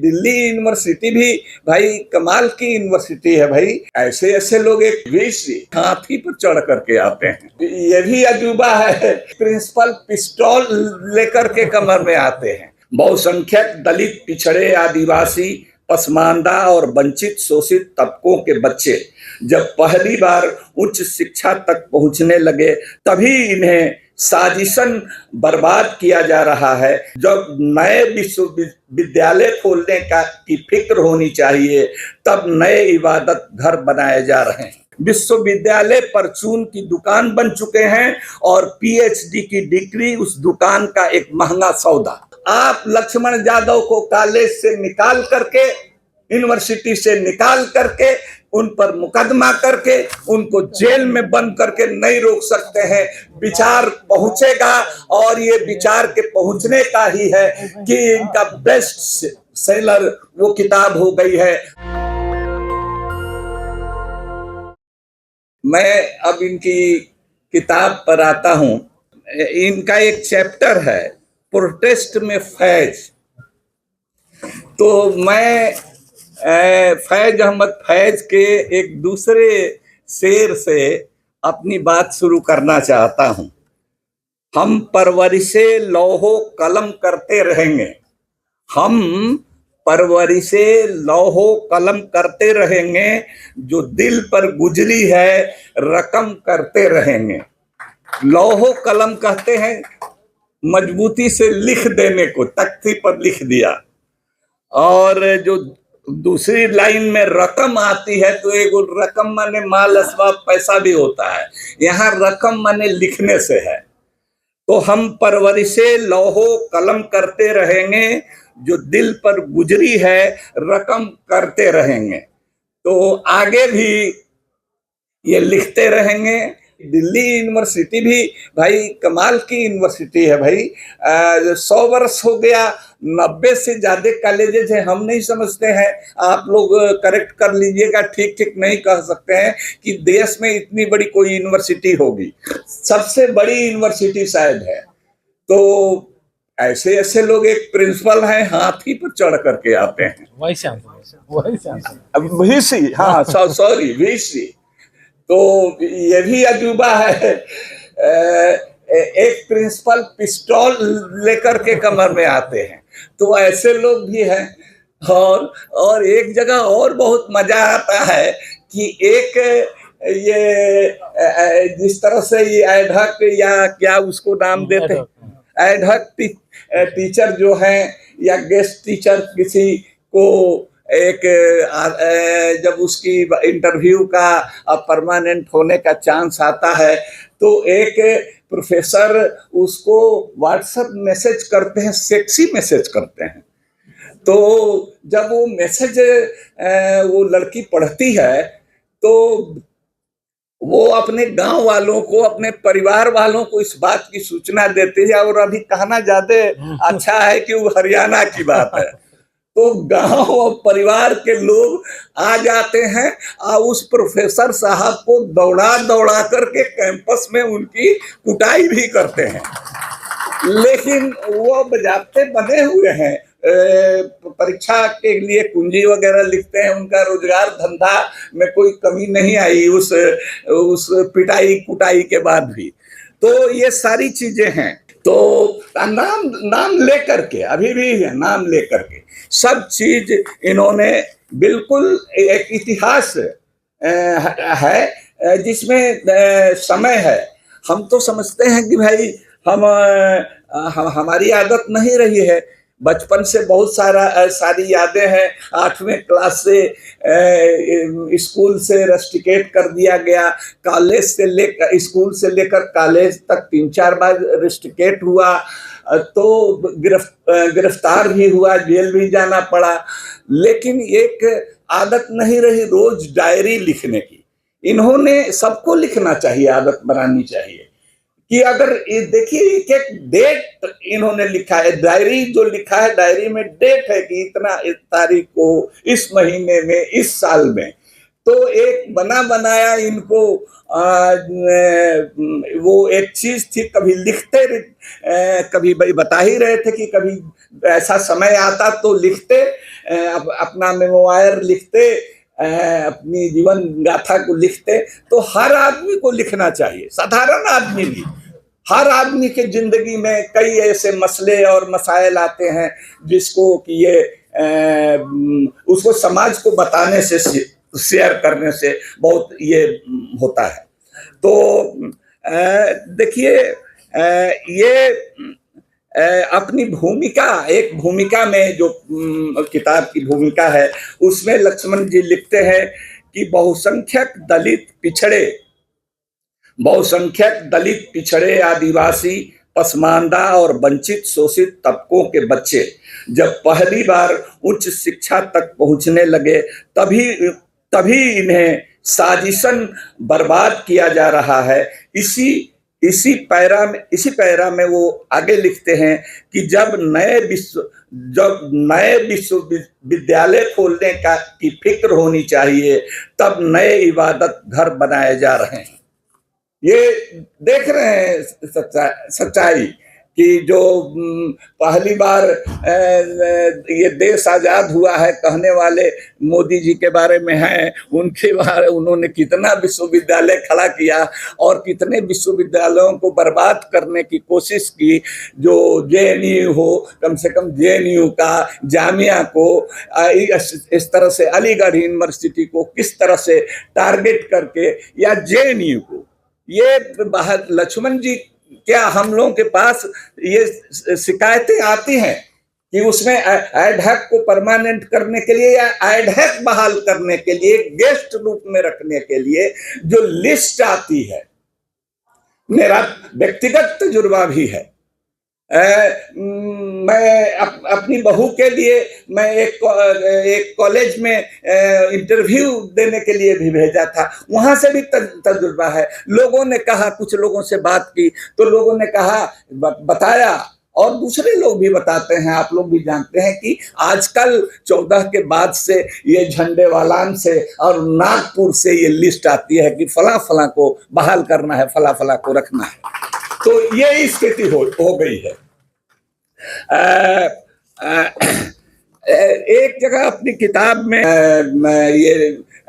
Delhi university भी भाई कमाल की यूनिवर्सिटी है भाई। ऐसे ऐसे लोग एक विष हाथी पर चढ़ करके आते हैं। ये भी अजूबा है, प्रिंसिपल पिस्तौल लेकर के कमर में आते हैं। बहुसंख्यक दलित, पिछड़े, आदिवासी, पसमानदा और वंचित शोषित तबकों के बच्चे जब पहली बार उच्च शिक्षा तक पहुंचने लगे तभी इन्हें साजिशन बर्बाद किया जा रहा है। जब नए विश्वविद्यालय खोलने की फिक्र होनी चाहिए तब नए इबादत घर बनाए जा रहे हैं। विश्वविद्यालय परचून की दुकान बन चुके हैं और पीएचडी की डिग्री उस दुकान का एक महंगा सौदा। आप लक्ष्मण यादव को कॉलेज से निकाल करके, यूनिवर्सिटी से निकाल करके, उन पर मुकदमा करके, उनको जेल में बंद करके नहीं रोक सकते हैं। विचार पहुंचेगा और ये विचार के पहुंचने का ही है कि इनका बेस्ट सेलर वो किताब हो गई है। मैं अब इनकी किताब पर आता हूं। इनका एक चैप्टर है प्रोटेस्ट में फैज। तो मैं फैज अहमद फैज के एक दूसरे शेर से अपनी बात शुरू करना चाहता हूं। हम परवरिशे लौहो कलम करते रहेंगे, हम परवरिशे लौहो कलम करते रहेंगे, जो दिल पर गुजरी है रकम करते रहेंगे। लौहो कलम कहते हैं मजबूती से लिख देने को, तख्ती पर लिख दिया। और जो दूसरी लाइन में रकम आती है तो एक रकम माने माल असबाब पैसा भी होता है, यहाँ रकम माने लिखने से है। तो हम परवरिशे लौहो कलम करते रहेंगे, जो दिल पर गुजरी है रकम करते रहेंगे। तो आगे भी ये लिखते रहेंगे। दिल्ली यूनिवर्सिटी भी भाई कमाल की यूनिवर्सिटी है भाई। 100 वर्ष हो गया, 90 से ज्यादा कॉलेजेस हैं। हम नहीं समझते हैं, आप लोग करेक्ट कर लीजिएगा, ठीक ठीक नहीं कह सकते हैं कि देश में इतनी बड़ी कोई यूनिवर्सिटी होगी। सबसे बड़ी यूनिवर्सिटी शायद है। तो ऐसे ऐसे लोग एक प्रिंसिपल हैं, हाथी पर चढ़ करके आते हैं। वीसी, हाँ सॉरी वीसी। तो ये भी अजूबा है, एक प्रिंसिपल पिस्तौल लेकर के कमर में आते हैं। तो ऐसे लोग भी हैं। और एक जगह और बहुत मजा आता है कि एक ये जिस तरह से ये एडहक या क्या उसको नाम देते हैं, एडहक टीचर जो हैं या गेस्ट टीचर किसी को एक जब उसकी इंटरव्यू का परमानेंट होने का चांस आता है तो एक प्रोफेसर उसको व्हाट्सएप मैसेज करते हैं, सेक्सी मैसेज करते हैं। तो जब वो मैसेज वो लड़की पढ़ती है तो वो अपने गांव वालों को, अपने परिवार वालों को इस बात की सूचना देती है। और अभी कहना ज्यादा अच्छा है कि वो हरियाणा की बात है। तो गांव और परिवार के लोग आ जाते हैं और उस प्रोफेसर साहब को दौड़ा दौड़ा करके कैंपस में उनकी कुटाई भी करते हैं। लेकिन वो बजाते बने हुए हैं, परीक्षा के लिए कुंजी वगैरह लिखते हैं, उनका रोजगार धंधा में कोई कमी नहीं आई उस पिटाई कुटाई के बाद भी। तो ये सारी चीजें हैं। तो नाम लेकर के, अभी भी है, नाम लेकर के सब चीज इन्होंने बिल्कुल एक इतिहास है जिसमें समय है। हम तो समझते हैं कि भाई हमारी आदत नहीं रही है, बचपन से बहुत सारी यादें हैं। 8वें क्लास से स्कूल से रस्टिकेट कर दिया गया, कॉलेज से लेकर स्कूल से लेकर कॉलेज तक 3-4 बार रस्टिकेट हुआ, तो गिरफ्तार भी हुआ, जेल भी जाना पड़ा। लेकिन एक आदत नहीं रही रोज डायरी लिखने की। इन्होंने सबको लिखना चाहिए, आदत बनानी चाहिए कि अगर देखिए एक एक डेट इन्होंने लिखा है, डायरी जो लिखा है डायरी में डेट है कि इतना इस तारीख को, इस महीने में, इस साल में। तो एक बना बनाया इनको वो एक चीज थी, कभी लिखते कभी बता ही रहे थे कि कभी ऐसा समय आता तो लिखते, अपना मेमोयर लिखते, अपनी जीवन गाथा को लिखते। तो हर आदमी को लिखना चाहिए, साधारण आदमी भी। हर आदमी के जिंदगी में कई ऐसे मसले और मसाइल आते हैं जिसको कि ये उसको समाज को बताने से, शेयर करने से बहुत ये होता है। तो देखिए, ये अपनी भूमिका, एक भूमिका में जो किताब की भूमिका है उसमें लक्ष्मण जी लिखते हैं कि बहुसंख्यक दलित पिछड़े आदिवासी पसमानदा और वंचित शोषित तबकों के बच्चे जब पहली बार उच्च शिक्षा तक पहुंचने लगे तभी इन्हें साजिशन बर्बाद किया जा रहा है। इसी पैरा में वो आगे लिखते हैं कि जब नए विश्वविद्यालय खोलने की फिक्र होनी चाहिए तब नए इबादत घर बनाए जा रहे हैं। ये देख रहे हैं सच्चाई कि जो पहली बार ये देश आजाद हुआ है कहने वाले मोदी जी के बारे में हैं, उनके बारे उन्होंने कितना विश्वविद्यालय खड़ा किया और कितने विश्वविद्यालयों को बर्बाद करने की कोशिश की। जो जेएनयू हो, कम से कम जेएनयू का, जामिया को, इस तरह से अलीगढ़ यूनिवर्सिटी को किस तरह से टारगेट करके, या जेएनयू को, ये बाहर लक्ष्मण जी, क्या हम लोगों के पास ये शिकायतें आती हैं कि उसमें एडहक को परमानेंट करने के लिए या एडहक बहाल करने के लिए, गेस्ट रूप में रखने के लिए जो लिस्ट आती है, मेरा व्यक्तिगत तजुर्बा भी है। मैं अपनी बहू के लिए मैं एक कॉलेज में इंटरव्यू देने के लिए भी भेजा था, वहां से भी तजुर्बा है। लोगों ने कहा, कुछ लोगों से बात की तो लोगों ने कहा, बताया, और दूसरे लोग भी बताते हैं, आप लोग भी जानते हैं कि आजकल 14 के बाद से ये झंडेवालान से और नागपुर से ये लिस्ट आती है कि फला फला को बहाल करना है, फला फला को रखना है। तो ये स्थिति हो गई है। एक जगह अपनी किताब में ये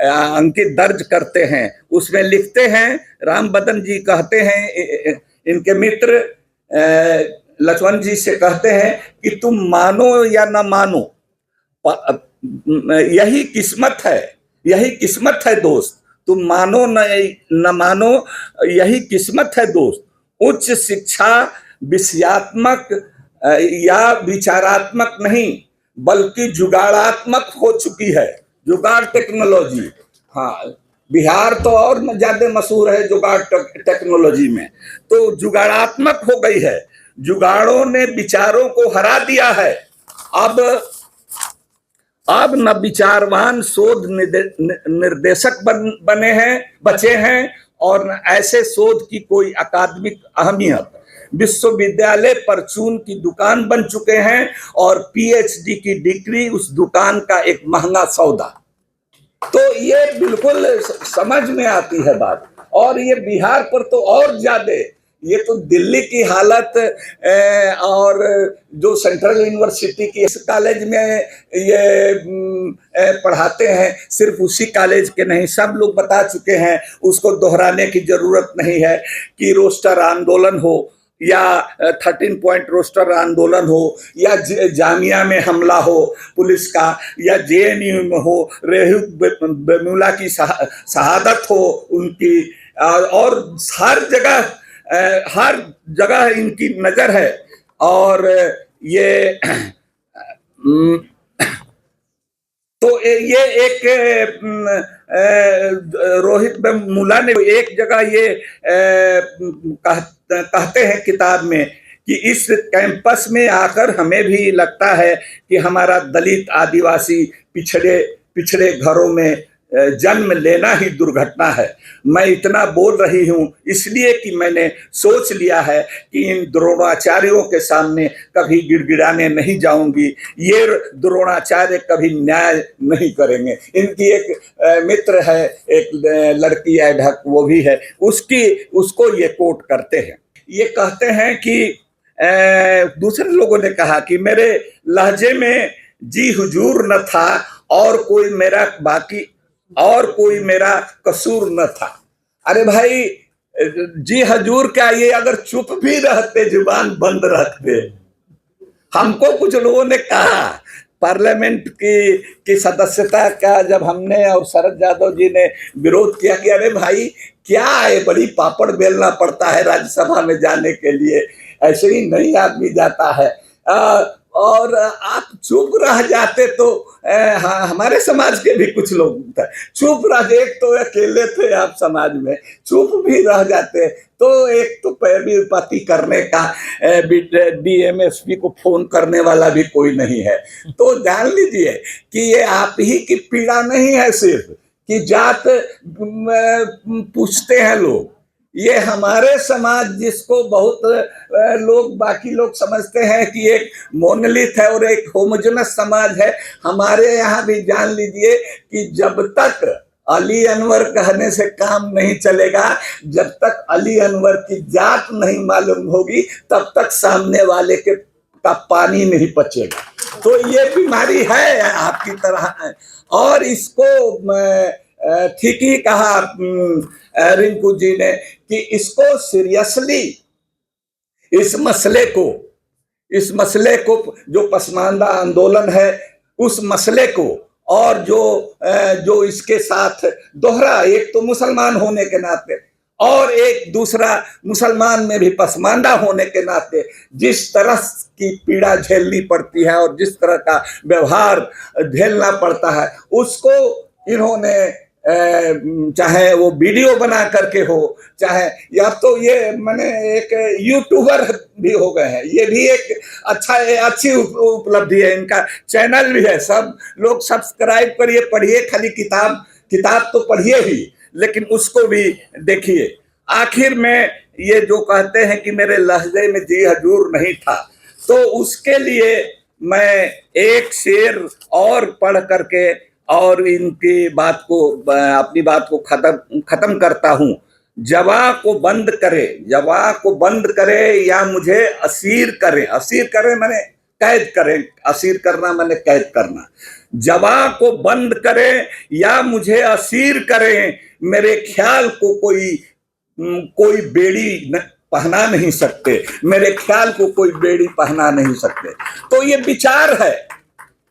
अंकित दर्ज करते हैं, उसमें लिखते हैं, राम बदन जी कहते हैं, इनके मित्र लक्ष्मण जी से कहते हैं कि तुम मानो या न मानो, यही किस्मत है दोस्त, तुम मानो न मानो, यही किस्मत है दोस्त। उच्च शिक्षा विषयात्मक या विचारात्मक नहीं बल्कि जुगाड़ात्मक हो चुकी है। जुगाड़ टेक्नोलॉजी, हाँ, बिहार तो और ज्यादा मशहूर है जुगाड़ टेक्नोलॉजी में, तो जुगाड़ात्मक हो गई है। जुगाड़ों ने विचारों को हरा दिया है। अब न विचारवान शोध निर्देशक बचे हैं और न ऐसे शोध की कोई अकादमिक अहमियत। विश्वविद्यालय परचून की दुकान बन चुके हैं और पीएचडी की डिग्री उस दुकान का एक महंगा सौदा। तो ये बिल्कुल समझ में आती है बात। और ये बिहार पर तो और ज्यादा, ये तो दिल्ली की हालत, और जो सेंट्रल यूनिवर्सिटी की इस कॉलेज में ये पढ़ाते हैं, सिर्फ उसी कॉलेज के नहीं, सब लोग बता चुके हैं, उसको दोहराने की जरूरत नहीं है कि रोस्टर आंदोलन हो या 13 पॉइंट रोस्टर आंदोलन हो या जामिया में हमला हो पुलिस का, या जेएनयू में हो रेहू बेमुला की शहादत हो उनकी, और हर जगह इनकी नजर है। और ये तो ये एक रोहित बेमुला ने एक जगह ये कहते हैं किताब में कि इस कैंपस में आकर हमें भी लगता है कि हमारा दलित आदिवासी पिछड़े घरों में जन्म लेना ही दुर्घटना है। मैं इतना बोल रही हूं इसलिए कि मैंने सोच लिया है कि इन द्रोणाचार्यों के सामने कभी गिड़गिड़ाने नहीं जाऊंगी। ये द्रोणाचार्य कभी न्याय नहीं करेंगे। इनकी एक मित्र है, एक लड़की है ढक, वो भी है, उसको ये कोट करते हैं। ये कहते हैं कि दूसरे लोगों ने कहा कि मेरे लहजे में जी हुजूर न था और कोई मेरा कसूर न था। अरे भाई, जी हजूर क्या, ये अगर चुप भी रहते, जुबान बंद रखते। हमको कुछ लोगों ने कहा पार्लियामेंट की सदस्यता का जब हमने और शरद यादव जी ने विरोध किया कि अरे भाई क्या है, बड़ी पापड़ बेलना पड़ता है राज्यसभा में जाने के लिए, ऐसे ही नहीं आदमी जाता है। और आप चुप रह जाते तो हमारे समाज के भी कुछ लोग थे, चुप रह, एक तो अकेले थे आप समाज में, चुप भी रह जाते तो एक तो पैरवी करने का डीएमएसपी को फोन करने वाला भी कोई नहीं है। तो जान लीजिए कि ये आप ही की पीड़ा नहीं है सिर्फ कि जात पूछते हैं लोग, ये हमारे समाज जिसको बहुत बाकी लोग समझते हैं कि एक मोनोलिथ है और एक होमोजेनस समाज है, हमारे यहाँ भी जान लीजिए कि जब तक अली अनवर कहने से काम नहीं चलेगा, जब तक अली अनवर की जात नहीं मालूम होगी, तब तक सामने वाले का पानी नहीं पचेगा। तो ये बीमारी है आपकी तरह, और इसको ठीक ही कहा रिंकू जी ने कि इसको सीरियसली, इस मसले को जो पसमानदा आंदोलन है उस मसले को, और जो इसके साथ दोहरा, एक तो मुसलमान होने के नाते और एक दूसरा मुसलमान में भी पसमानदा होने के नाते जिस तरह की पीड़ा झेलनी पड़ती है और जिस तरह का व्यवहार झेलना पड़ता है, उसको इन्होंने चाहे वो वीडियो बना करके हो, चाहे या तो ये मैंने एक यूट्यूबर भी हो गए हैं, ये भी एक अच्छी उपलब्धि है। इनका चैनल भी है, सब लोग सब्सक्राइब करिए, पढ़िए, खाली किताब तो पढ़िए ही, लेकिन उसको भी देखिए। आखिर में ये जो कहते हैं कि मेरे लहजे में जी हजूर नहीं था, तो उसके लिए मैं एक शेर और पढ़ करके और इनकी बात को, अपनी बात को खत्म करता हूं। जवा को बंद करे या मुझे असीर करे माने कैद करें, असीर करना माने कैद करना। जवा को बंद करे या मुझे असीर करें, मेरे ख्याल को कोई बेड़ी पहना नहीं सकते, मेरे ख्याल को कोई बेड़ी पहना नहीं सकते। तो ये विचार है,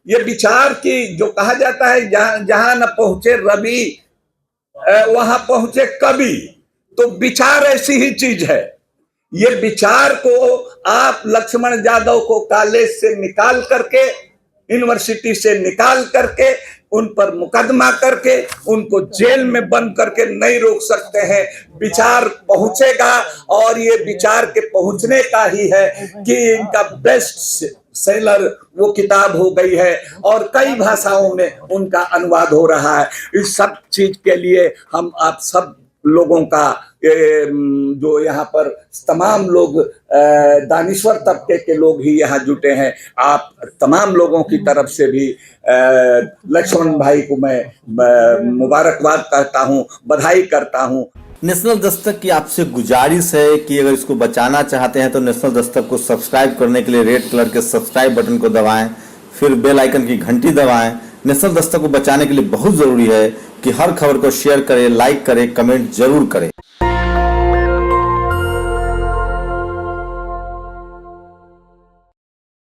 ये विचार की जो कहा जाता है जहां न पहुंचे रवि वहां पहुंचे कवि, तो विचार ऐसी ही चीज है। ये विचार को आप लक्ष्मण यादव को कॉलेज से निकाल करके, यूनिवर्सिटी से निकाल करके, उन पर मुकदमा करके, उनको जेल में बंद करके नहीं रोक सकते हैं। विचार पहुंचेगा, और ये विचार के पहुंचने का ही है कि इनका बेस्ट सेलर वो किताब हो गई है और कई भाषाओं में उनका अनुवाद हो रहा है। इस सब चीज के लिए हम आप सब लोगों का, जो यहाँ पर तमाम लोग दानिश्वर तबके के लोग ही यहाँ जुटे हैं, आप तमाम लोगों की तरफ से भी लक्ष्मण भाई को मैं मुबारकबाद करता हूँ, बधाई करता हूँ। नेशनल दस्तक की आपसे गुजारिश है कि अगर इसको बचाना चाहते हैं तो नेशनल दस्तक को सब्सक्राइब करने के लिए रेड कलर के सब्सक्राइब बटन को दबाएं, फिर बेल आइकन की घंटी दबाएं। नेशनल दस्तक को बचाने के लिए बहुत जरूरी है कि हर खबर को शेयर करें, लाइक करें, कमेंट जरूर करें।